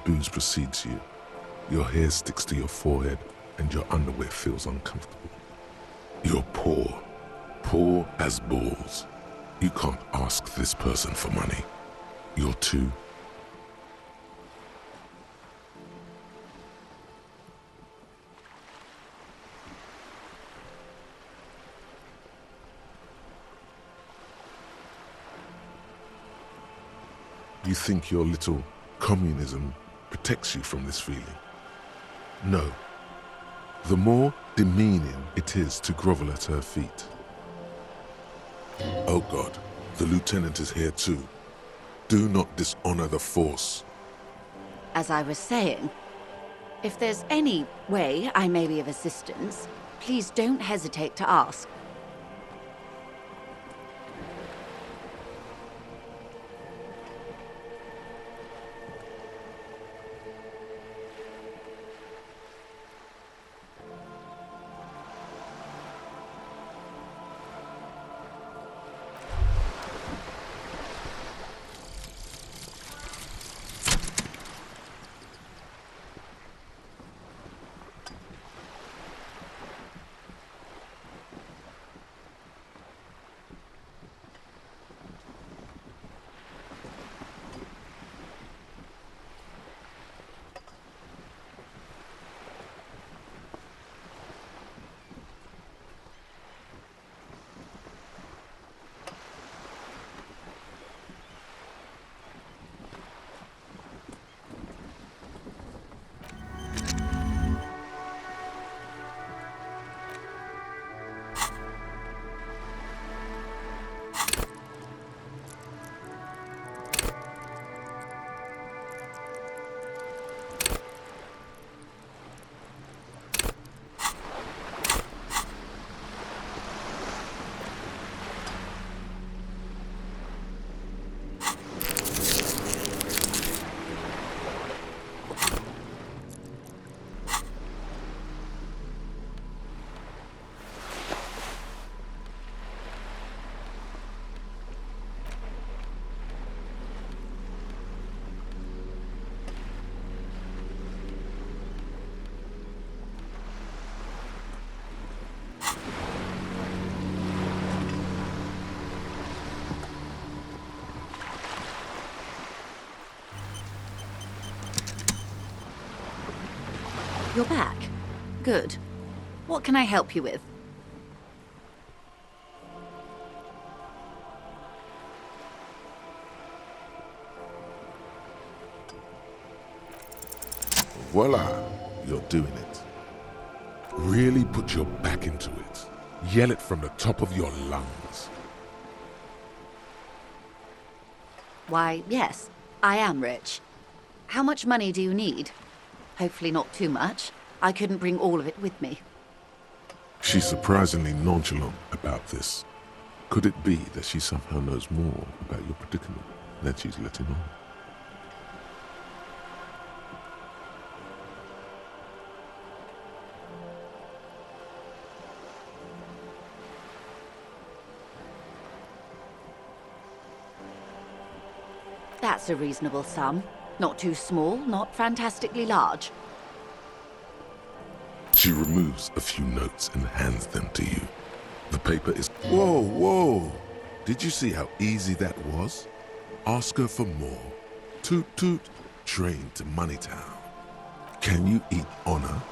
booze precedes you. Your hair sticks to your forehead and your underwear feels uncomfortable. You're poor. Poor as balls. You can't ask this person for money. You're too. You think your little communism protects you from this feeling? No. The more demeaning it is to grovel at her feet. Oh God, the lieutenant is here too. Do not dishonor the force. As I was saying, if there's any way I may be of assistance, please don't hesitate to ask. You're back. Good. What can I help you with? Voila, you're doing it. Really put your back into it. Yell it from the top of your lungs. Why, yes, I am rich. How much money do you need? Hopefully not too much. I couldn't bring all of it with me. She's surprisingly nonchalant about this. Could it be that she somehow knows more about your predicament than she's letting on? That's a reasonable sum. Not too small, not fantastically large. She removes a few notes and hands them to you. The paper is... Whoa, whoa! Did you see how easy that was? Ask her for more. Toot toot, train to Moneytown. Can you eat honor?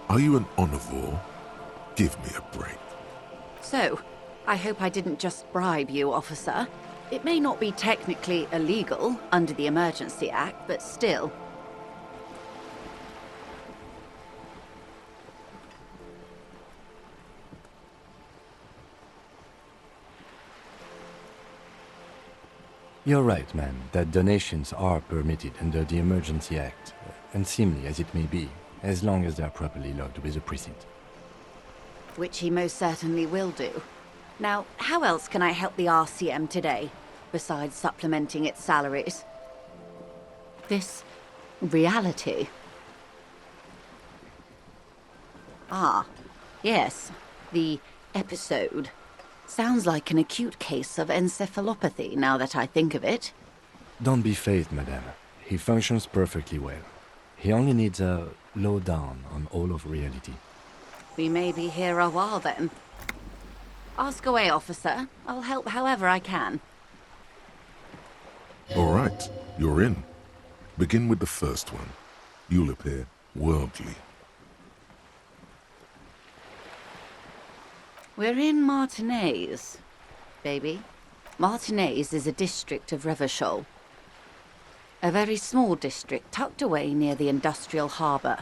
Are you an omnivore? Give me a break. So, I hope I didn't just bribe you, officer. It may not be technically illegal under the Emergency Act, but still. You're right, ma'am, that donations are permitted under the Emergency Act, unseemly as it may be, as long as they're properly logged with the precinct. Which he most certainly will do. Now, how else can I help the RCM today, besides supplementing its salaries? This reality. Ah, yes, the episode. Sounds like an acute case of encephalopathy, now that I think of it. Don't be phased, madame. He functions perfectly well. He only needs a lowdown on all of reality. We may be here a while then. Ask away, officer. I'll help however I can. All right, you're in. Begin with the first one. You'll appear worldly. We're in Martinez, baby. Martinez is a district of Revachol. A very small district tucked away near the industrial harbour.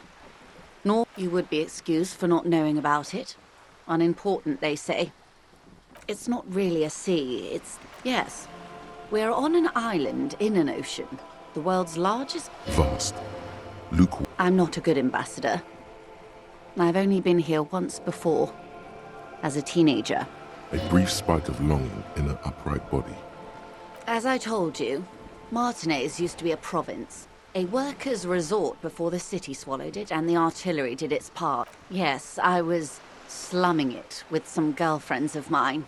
Nor you would be excused for not knowing about it. Unimportant, they say. It's not really a sea, it's... Yes. We're on an island in an ocean. The world's largest... Vast. Lukewarm. I'm not a good ambassador. I've only been here once before. As a teenager. A brief spike of longing in an upright body. As I told you, Martinez used to be a province. A workers' resort before the city swallowed it and the artillery did its part. Yes, I was slumming it with some girlfriends of mine.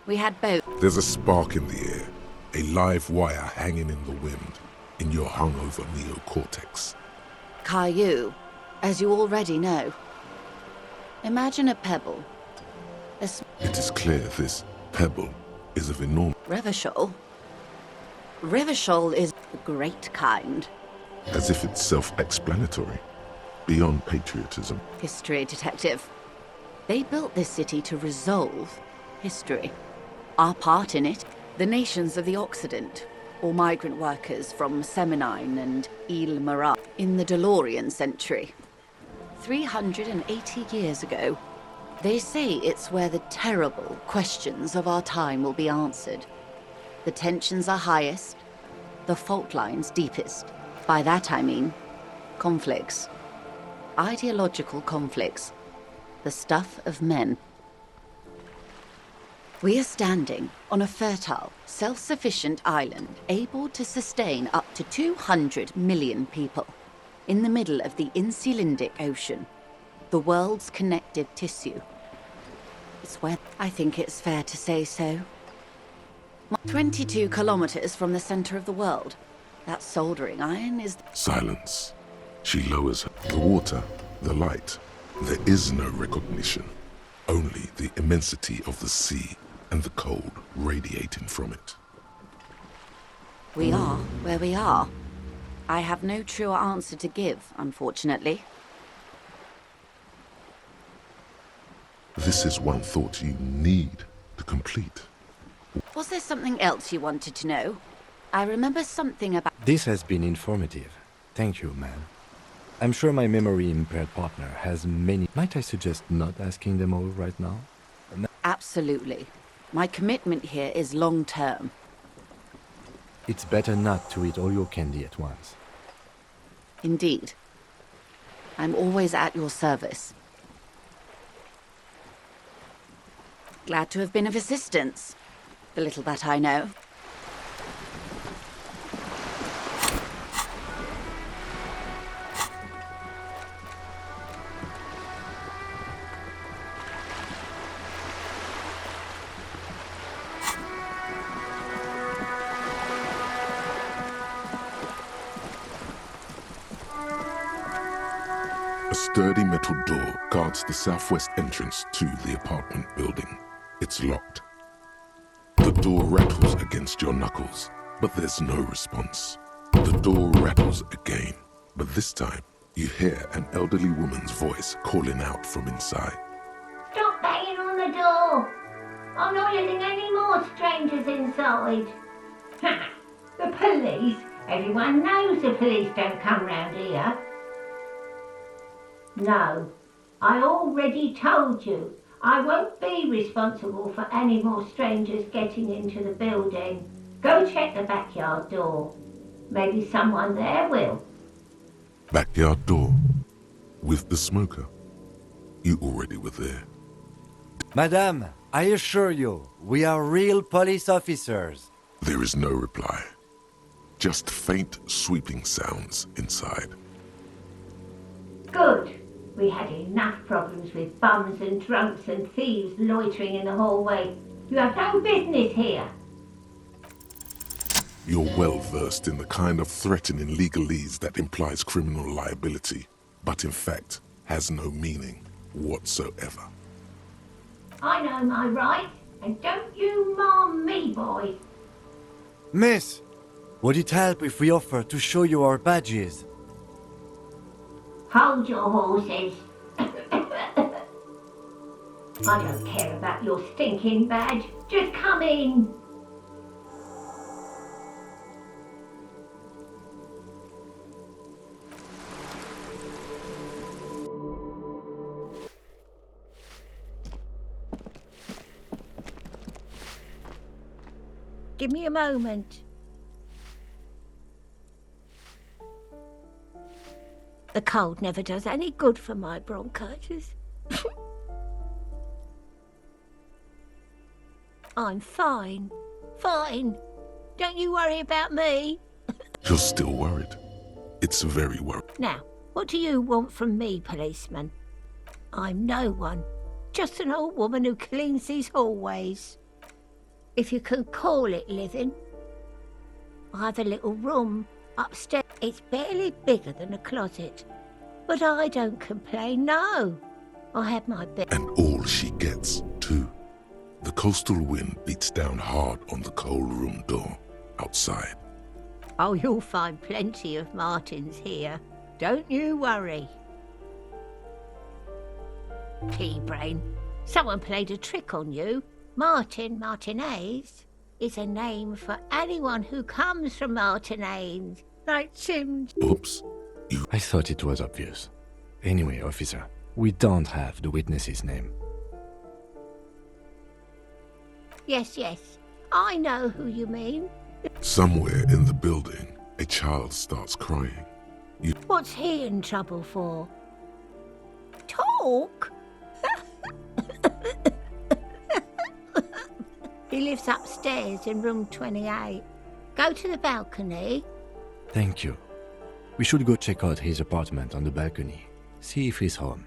We had both. There's a spark in the air. A live wire hanging in the wind. In your hungover neocortex. Caillou, as you already know. Imagine a pebble. It is clear this pebble is of enormous... Revachol? Revachol is the great kind. As if it's self-explanatory. Beyond patriotism. History detective. They built this city to resolve history. Our part in it, the nations of the Occident, or migrant workers from Seminine and Ile-Marat in the DeLorean century. 380 years ago. They say it's where the terrible questions of our time will be answered. The tensions are highest, the fault lines deepest. By that I mean conflicts. Ideological conflicts. The stuff of men. We are standing on a fertile, self-sufficient island able to sustain up to 200 million people in the middle of the Insulindic Ocean, the world's connective tissue. It's where I think it's fair to say so. 22 kilometers from the center of the world. That soldering iron is... Silence. She lowers her. The water, the light. There is no recognition. Only the immensity of the sea and the cold radiating from it. We are where we are. I have no truer answer to give, unfortunately. This is one thought you need to complete. Was there something else you wanted to know? I remember something about... This has been informative. Thank you, man. I'm sure my memory-impaired partner has many... Might I suggest not asking them all right now? Absolutely. My commitment here is long-term. It's better not to eat all your candy at once. Indeed. I'm always at your service. Glad to have been of assistance. The little that I know. A sturdy metal door guards the southwest entrance to the apartment building. It's locked. The door rattles against your knuckles, but there's no response. The door rattles again, but this time you hear an elderly woman's voice calling out from inside. Stop banging on the door! I'm not letting any more strangers inside. Ha! The police? Everyone knows the police don't come round here. No, I already told you. I won't be responsible for any more strangers getting into the building. Go check the backyard door. Maybe someone there will. Backyard door. With the smoker. You already were there. Madame, I assure you, we are real police officers. There is no reply. Just faint sweeping sounds inside. Good. We had enough problems with bums and drunks and thieves loitering in the hallway. You have no business here. You're well versed in the kind of threatening legalese that implies criminal liability, but in fact has no meaning whatsoever. I know my rights, and don't you marm me, boy. Miss, would it help if we offer to show you our badges? Hold your horses. I don't care about your stinking badge. Just come in. Give me a moment. The cold never does any good for my bronchitis. I'm fine. Fine. Don't you worry about me. You're still worried. It's very worrying. Now, what do you want from me, policeman? I'm no one. Just an old woman who cleans these hallways. If you can call it living. I have a little room upstairs. It's barely bigger than a closet. But I don't complain, no. I have my bed. And all she gets, too. The coastal wind beats down hard on the cold room door outside. Oh, you'll find plenty of Martins here. Don't you worry. Pea-brain, someone played a trick on you. Martinez is a name for anyone who comes from Martinez, like Sims. Oops. I thought it was obvious. Anyway, officer, we don't have the witness's name. Yes, I know who you mean. Somewhere in the building, a child starts crying. What's he in trouble for? Talk? He lives upstairs in room 28. Go to the balcony. Thank you. We should go check out his apartment on the balcony. See if he's home.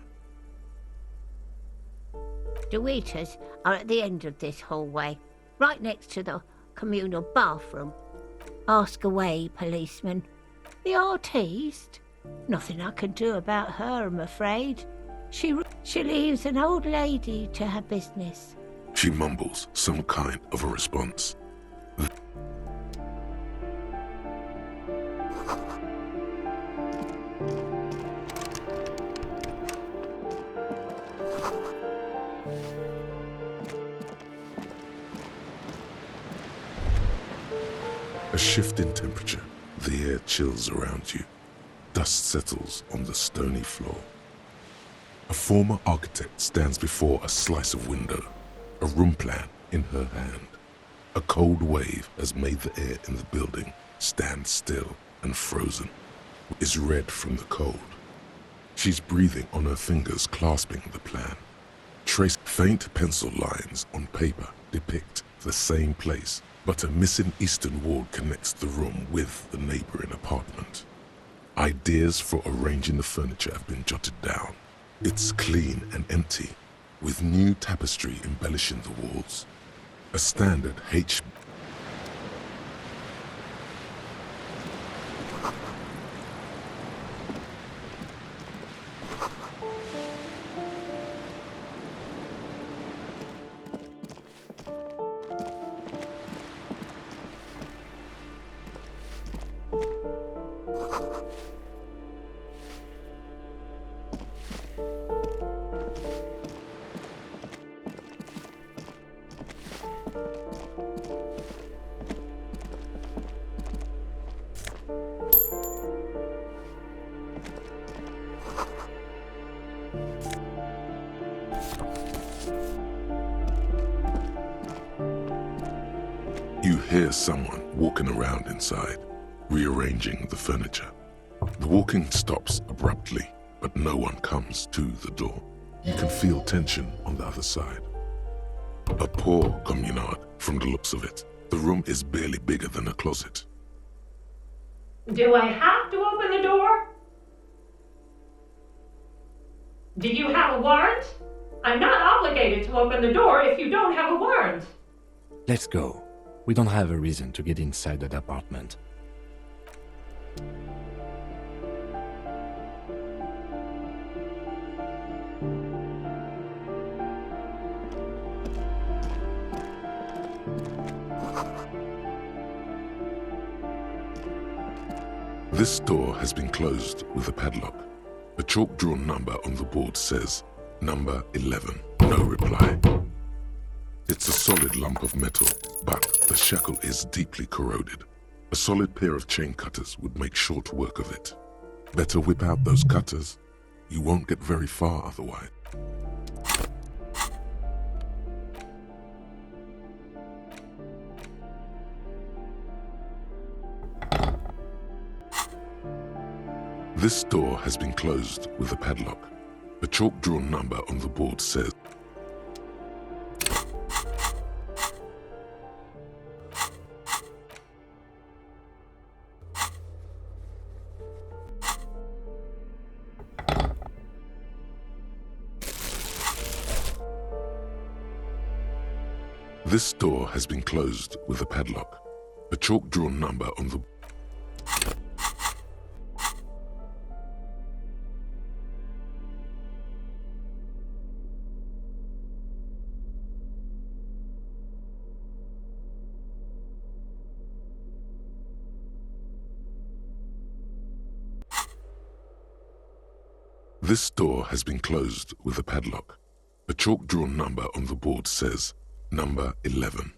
The waiters are at the end of this hallway, right next to the communal bathroom. Ask away, policeman. The artiste? Nothing I can do about her, I'm afraid. She leaves an old lady to her business. She mumbles some kind of a response. A shift in temperature. The air chills around you. Dust settles on the stony floor. A former architect stands before a slice of window, a room plan in her hand. A cold wave has made the air in the building stand still and frozen. Is red from the cold. She's breathing on her fingers, clasping the plan. Trace faint pencil lines on paper depict the same place, but a missing eastern wall connects the room with the neighboring apartment. Ideas for arranging the furniture have been jotted down. It's clean and empty, with new tapestry embellishing the walls. A standard H. You hear someone walking around inside, rearranging the furniture. The walking stops abruptly, but no one comes to the door. You can feel tension on the other side. A poor communard, from the looks of it. The room is barely bigger than a closet. Do I have to open the door? Do you have a warrant? I'm not obligated to open the door if you don't have a warrant. Let's go. We don't have a reason to get inside that apartment. This door has been closed with a padlock. A chalk-drawn number on the board says, number 11. No reply. It's a solid lump of metal, but the shackle is deeply corroded. A solid pair of chain cutters would make short work of it. Better whip out those cutters. You won't get very far otherwise. This door has been closed with a padlock. A chalk-drawn number on the board says, This door has been closed with a padlock. A chalk-drawn number on the This door has been closed with a padlock. A chalk-drawn number on the board says, number 11.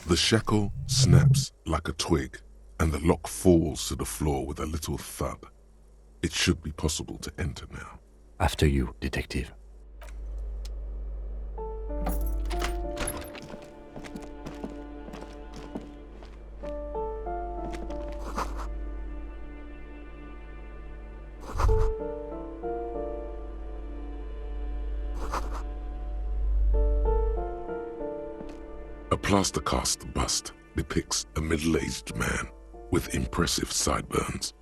The shackle snaps like a twig, and the lock falls to the floor with a little thud. It should be possible to enter now. After you, detective. A plaster cast bust depicts a middle-aged man with impressive sideburns.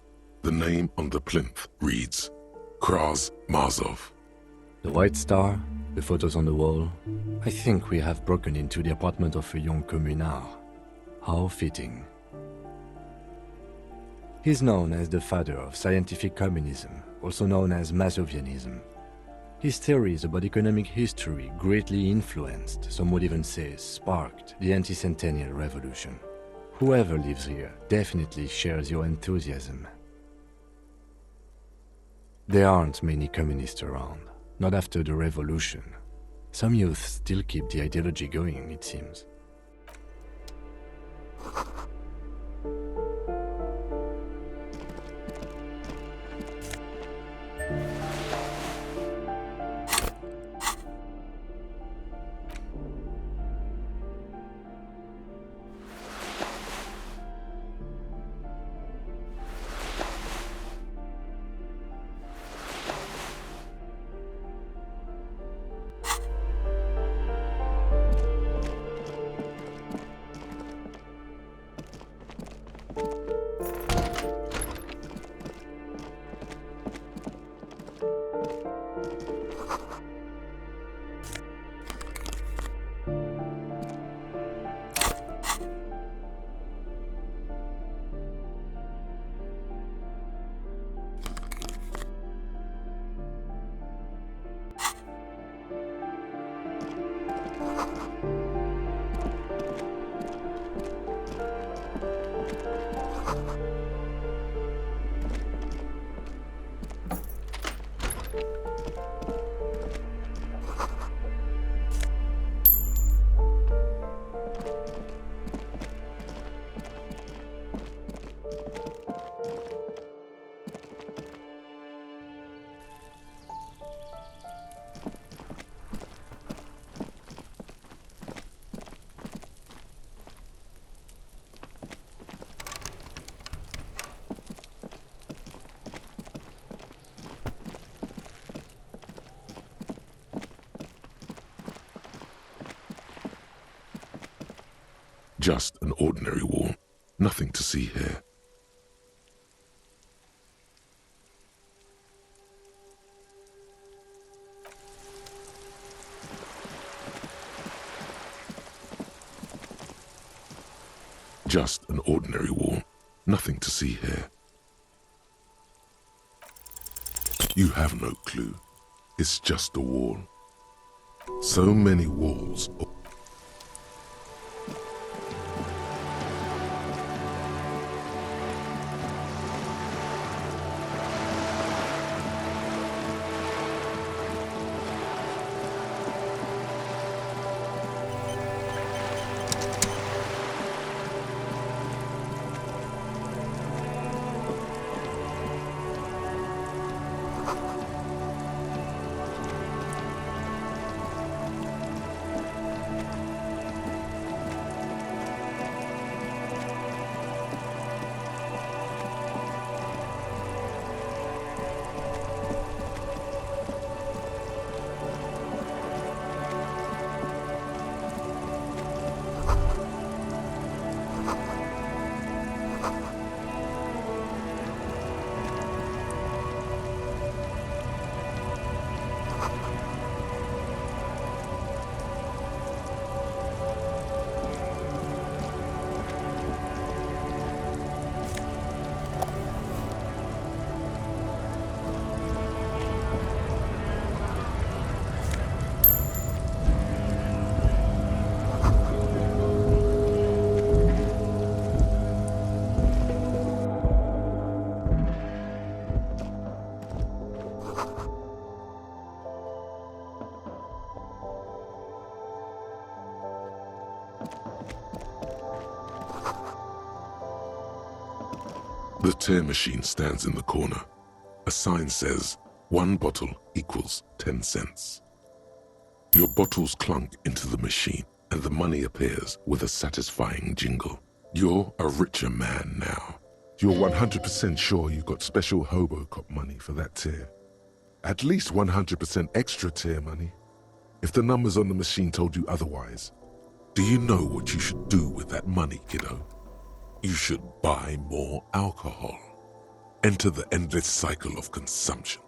The name on the plinth reads, Kraz Marzov. The White Star, the photos on the wall. I think we have broken into the apartment of a young communard. How fitting. He's known as the father of scientific communism, also known as Mazovianism. His theories about economic history greatly influenced, some would even say sparked, the anti-centennial revolution. Whoever lives here definitely shares your enthusiasm. There aren't many communists around, not after the revolution. Some youth still keep the ideology going, it seems. Just an ordinary wall. Nothing to see here. Just an ordinary wall. Nothing to see here. You have no clue. It's just a wall. So many walls. The tear machine stands in the corner. A sign says, 1 bottle equals 10 cents. Your bottles clunk into the machine, and the money appears with a satisfying jingle. You're a richer man now. You're 100% sure you got special Hobocop money for that tear. At least 100% extra tear money. If the numbers on the machine told you otherwise, do you know what you should do with that money, kiddo? You should buy more alcohol. Enter the endless cycle of consumption.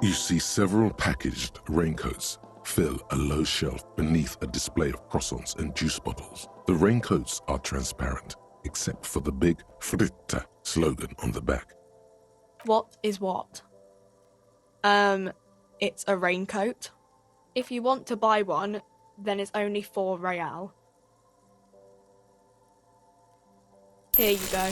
You see several packaged raincoats fill a low shelf beneath a display of croissants and juice bottles. The raincoats are transparent, except for the big Fritta slogan on the back. What is what? It's a raincoat. If you want to buy one, then it's only 4 real. Here you go.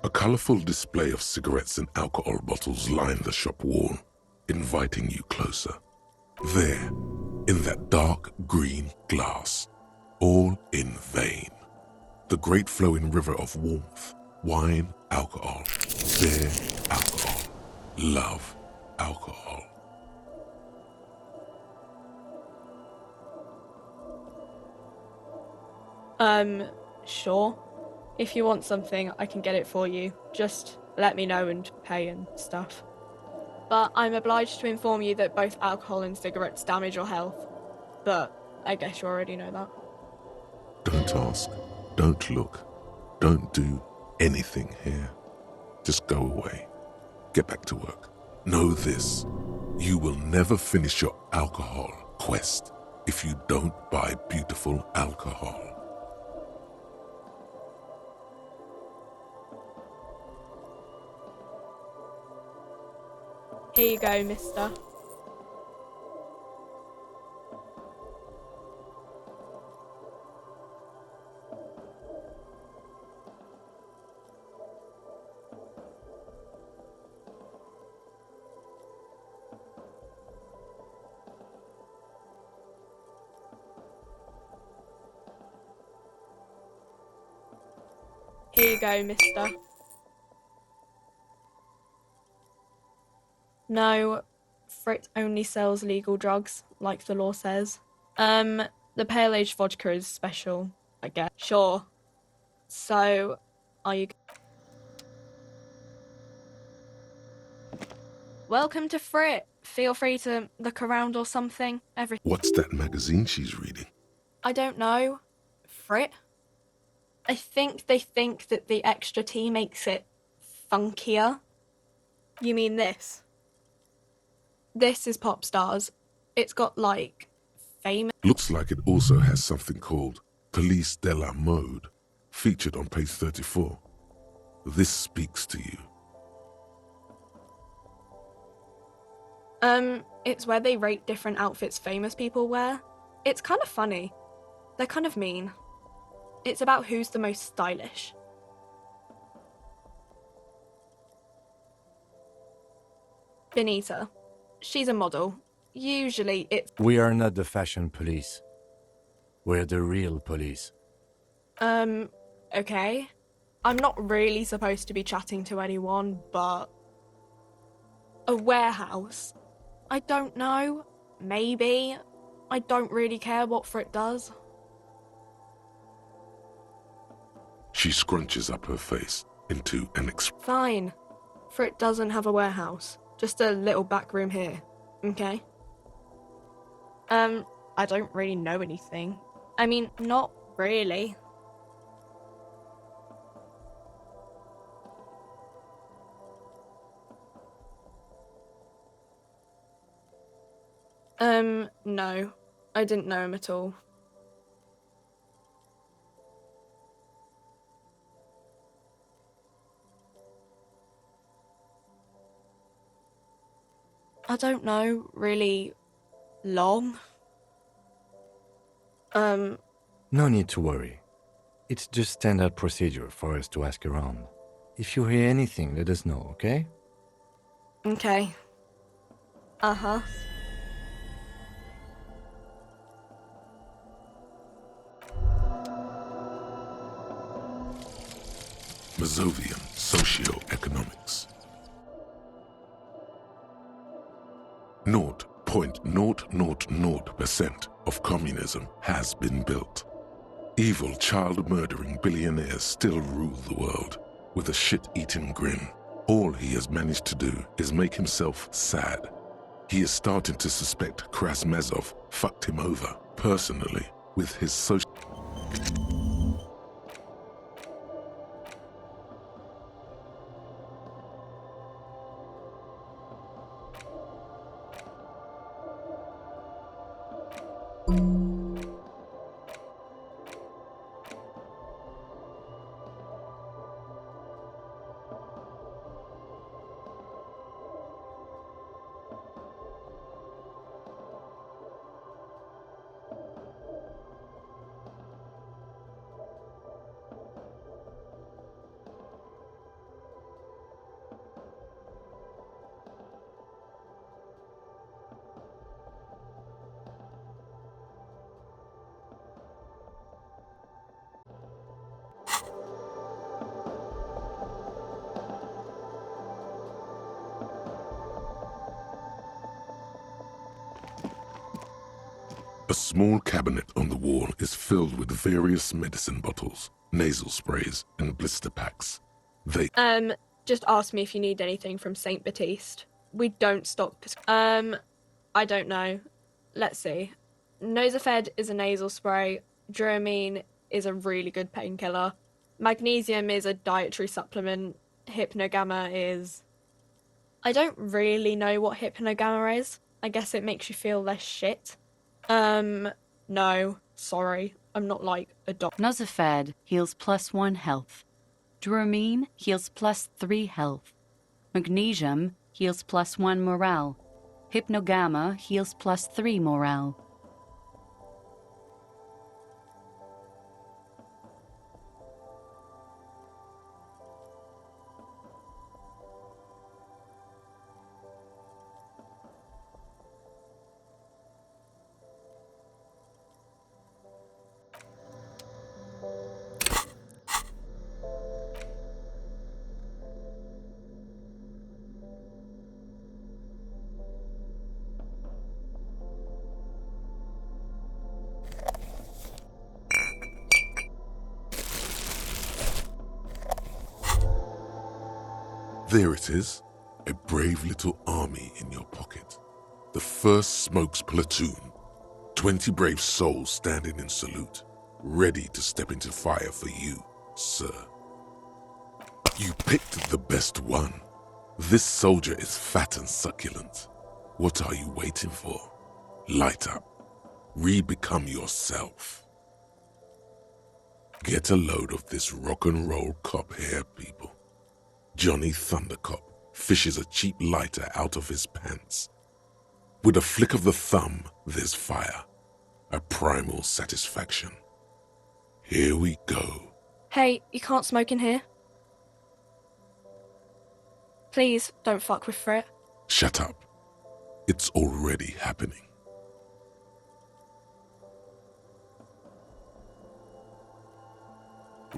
A colorful display of cigarettes and alcohol bottles line the shop wall, inviting you closer. There, in that dark green glass, all in vain. The great flowing river of warmth, wine, alcohol, beer, alcohol, love, alcohol. Sure. If you want something, I can get it for you. Just let me know and pay and stuff. But I'm obliged to inform you that both alcohol and cigarettes damage your health. But I guess you already know that. Don't ask, don't look, don't do anything here. Just go away. Get back to work. Know this, you will never finish your alcohol quest if you don't buy beautiful alcohol. Here you go, mister. Here you go, mister. No, Frit only sells legal drugs, like the law says. The pale aged vodka is special, I guess. Sure. So, are you... Welcome to Frit. Feel free to look around or something. What's that magazine she's reading? I don't know. Frit? I think they think that the extra tea makes it funkier. You mean this? This is Pop Stars. It's got, like, famous... Looks like it also has something called Police de la Mode, featured on page 34. This speaks to you. It's where they rate different outfits famous people wear. It's kind of funny. They're kind of mean. It's about who's the most stylish. Benita. She's a model. Usually it's... We are not the fashion police. We're the real police. Okay. I'm not really supposed to be chatting to anyone, but... A warehouse? I don't know. Maybe. I don't really care what Frit does. She scrunches up her face into an Fine. Frit doesn't have a warehouse. Just a little back room here. Okay? I don't really know anything. I mean, not really. No. I didn't know him at all. I don't know, really long. No need to worry. It's just standard procedure for us to ask around. If you hear anything, let us know, okay? Okay. Uh-huh. Mazovian Socioeconomics. 0.000% of communism has been built. Evil child-murdering billionaires still rule the world with a shit-eating grin. All he has managed to do is make himself sad. He is starting to suspect Krasmazov fucked him over personally with his social... A small cabinet on the wall is filled with various medicine bottles, nasal sprays, and blister packs. Just ask me if you need anything from Saint Baptiste. We don't stock I don't know. Let's see. Nosafed is a nasal spray. Dramamine is a really good painkiller. Magnesium is a dietary supplement. Hypnogamma is... I don't really know what Hypnogamma is. I guess it makes you feel less shit. No. Sorry. I'm not like a doctor. Nosafed heals +1 health. Dramamine heals +3 health. Magnesium heals +1 morale. Hypnogamma heals +3 morale. There it is, a brave little army in your pocket. The 1st Smokes platoon. 20 brave souls standing in salute, ready to step into fire for you. sir. You picked the best one. This soldier is fat and succulent. What are you waiting for? Light up. Re-become yourself. Get a load of this rock and roll cop here, people. Johnny Thundercop fishes a cheap lighter out of his pants. With a flick of the thumb, there's fire. A primal satisfaction. Here we go. Hey, you can't smoke in here. Please, don't fuck with Frit. Shut up. It's already happening.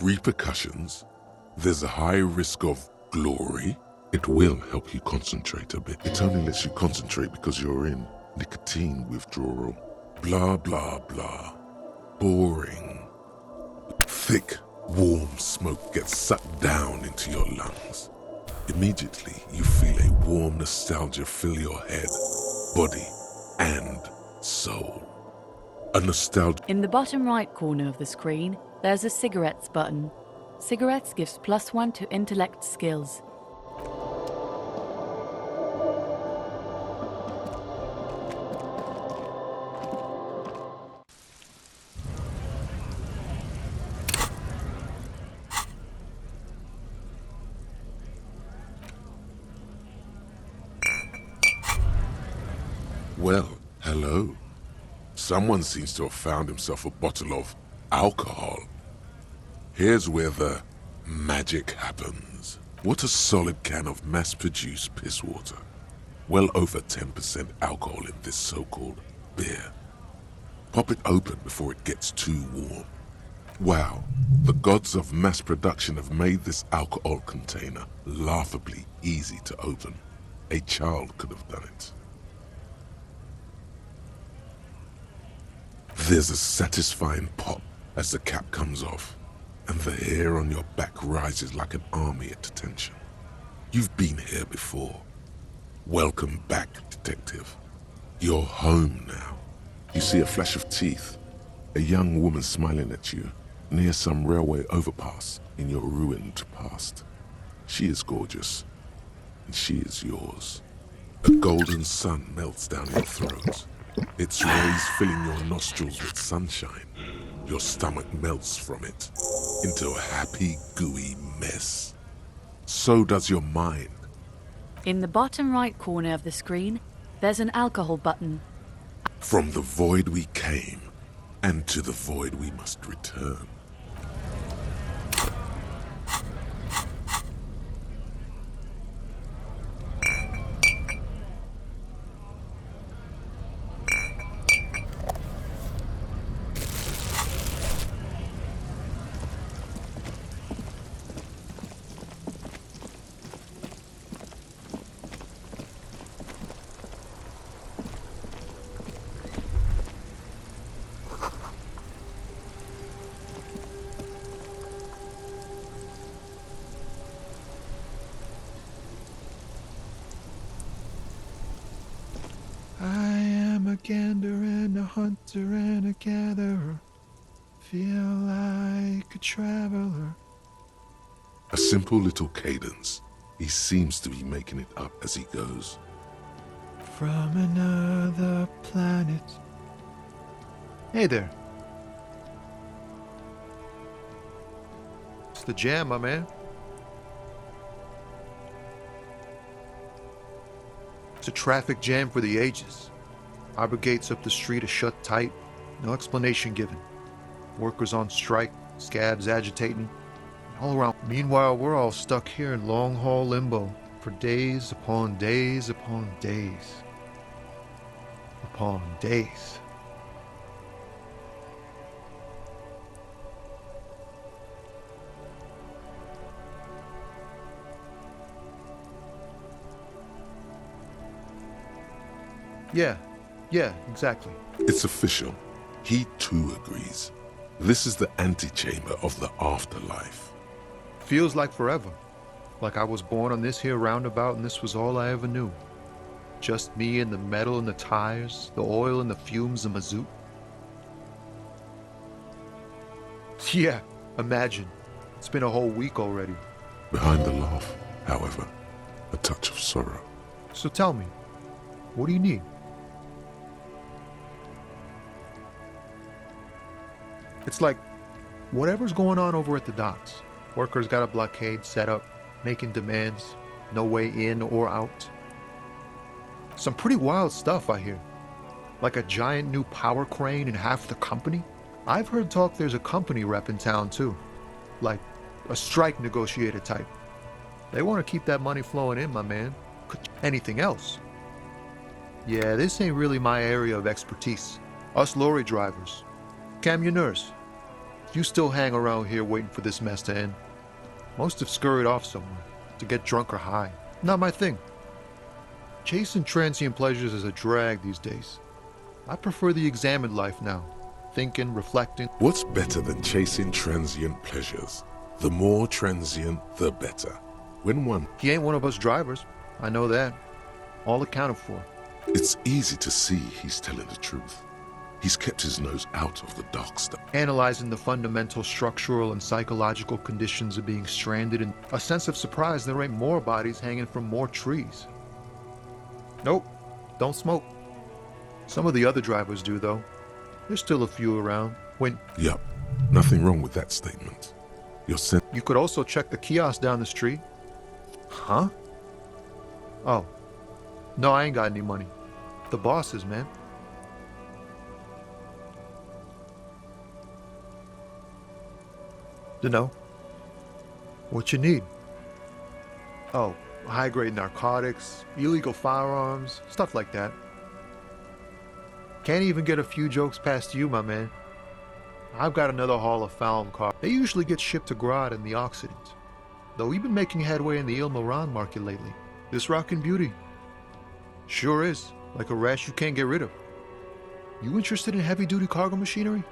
Repercussions? There's a high risk of glory. It will help you concentrate a bit. It only lets you concentrate because you're in nicotine withdrawal. Blah, blah, blah. Boring. Thick, warm smoke gets sucked down into your lungs. Immediately, you feel a warm nostalgia fill your head, body, and soul. A nostalgia. In the bottom right corner of the screen, there's a cigarettes button. Cigarettes gives +1 to intellect skills. Well, hello. Someone seems to have found himself a bottle of alcohol. Here's where the magic happens. What a solid can of mass-produced piss water. Well over 10% alcohol in this so-called beer. Pop it open before it gets too warm. Wow, the gods of mass production have made this alcohol container laughably easy to open. A child could have done it. There's a satisfying pop as the cap comes off, and the hair on your back rises like an army at attention. You've been here before. Welcome back, detective. You're home now. You see a flash of teeth, a young woman smiling at you near some railway overpass in your ruined past. She is gorgeous, and she is yours. A golden sun melts down your throat. Its rays filling your nostrils with sunshine. Your stomach melts from it into a happy, gooey mess. So does your mind. In the bottom right corner of the screen, there's an alcohol button. From the void we came, and to the void we must return. I am a gander and a hunter and a gatherer. Feel like a traveler. A simple little cadence. He seems to be making it up as he goes. From another planet. Hey there. It's the jam, my man. It's a traffic jam for the ages. Arbor gates up the street are shut tight, no explanation given. Workers on strike, scabs agitating, and all around. Meanwhile, we're all stuck here in long haul limbo for days upon days upon days upon days. Yeah, exactly. It's official. He too agrees. This is the antechamber of the afterlife. Feels like forever. Like I was born on this here roundabout and this was all I ever knew. Just me and the metal and the tires, the oil and the fumes of mazout. Yeah, imagine. It's been a whole week already. Behind the laugh, however, a touch of sorrow. So tell me, what do you need? It's like, whatever's going on over at the docks. Workers got a blockade set up, making demands, no way in or out. Some pretty wild stuff, I hear. Like a giant new power crane in half the company. I've heard talk there's a company rep in town too. Like a strike negotiator type. They want to keep that money flowing in, my man. Anything else? Yeah, this ain't really my area of expertise. Us lorry drivers, camionneurs, you still hang around here waiting for this mess to end. Most have scurried off somewhere to get drunk or high. Not my thing. Chasing transient pleasures is a drag these days. I prefer the examined life now. Thinking, reflecting. What's better than chasing transient pleasures? The more transient, the better. When one... He ain't one of us drivers. I know that. All accounted for. It's easy to see he's telling the truth. He's kept his nose out of the dark stuff. Analyzing the fundamental structural and psychological conditions of being stranded, and a sense of surprise there ain't more bodies hanging from more trees. Nope, don't smoke. Some of the other drivers do, though. There's still a few around. Yup, nothing wrong with that statement. You could also check the kiosk down the street. Huh? Oh. No, I ain't got any money. The bosses, man. Dunno. What you need? Oh, high-grade narcotics, illegal firearms, stuff like that. Can't even get a few jokes past you, my man. I've got another haul of found cars. They usually get shipped to Grad in the Occident. Though we've been making headway in the Il Moran market lately. This rockin' beauty. Sure is. Like a rash you can't get rid of. You interested in heavy-duty cargo machinery?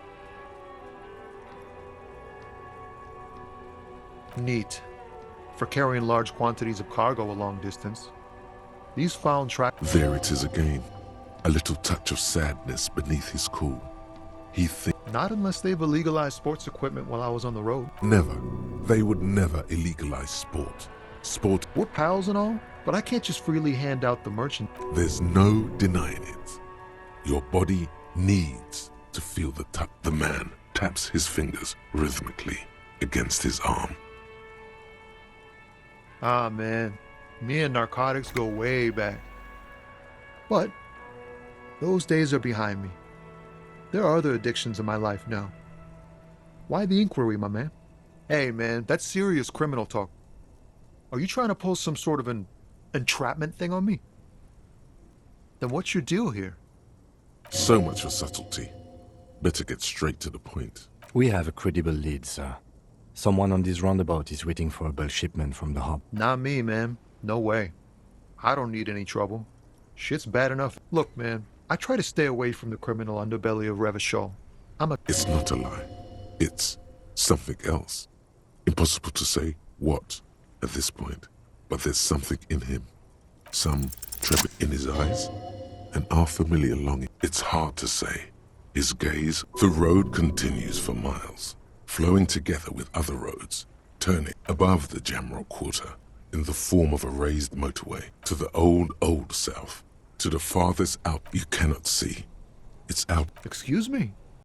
Neat. For carrying large quantities of cargo a long distance. These found tracks... There it is again. A little touch of sadness beneath his cool. He thinks... Not unless they've illegalized sports equipment while I was on the road. Never. They would never illegalize sport. Sport... We're pals and all, but I can't just freely hand out the merchant. There's no denying it. Your body needs to feel the touch. The man taps his fingers rhythmically against his arm. Ah, man. Me and narcotics go way back. But those days are behind me. There are other addictions in my life now. Why the inquiry, my man? Hey, man, that's serious criminal talk. Are you trying to pull some sort of an entrapment thing on me? Then what's your deal here? So much for subtlety. Better get straight to the point. We have a credible lead, sir. Someone on this roundabout is waiting for a bulk shipment from the hub. Not me, man. No way. I don't need any trouble. Shit's bad enough. Look, man, I try to stay away from the criminal underbelly of Revachol. It's not a lie. It's something else. Impossible to say what at this point, but there's something in him. Some tremor in his eyes, an unfamiliar longing. It's hard to say. His gaze, the road continues for miles, flowing together with other roads, turning above the Jamrock Quarter in the form of a raised motorway to the old south, to the farthest out you cannot see. It's out. Excuse me?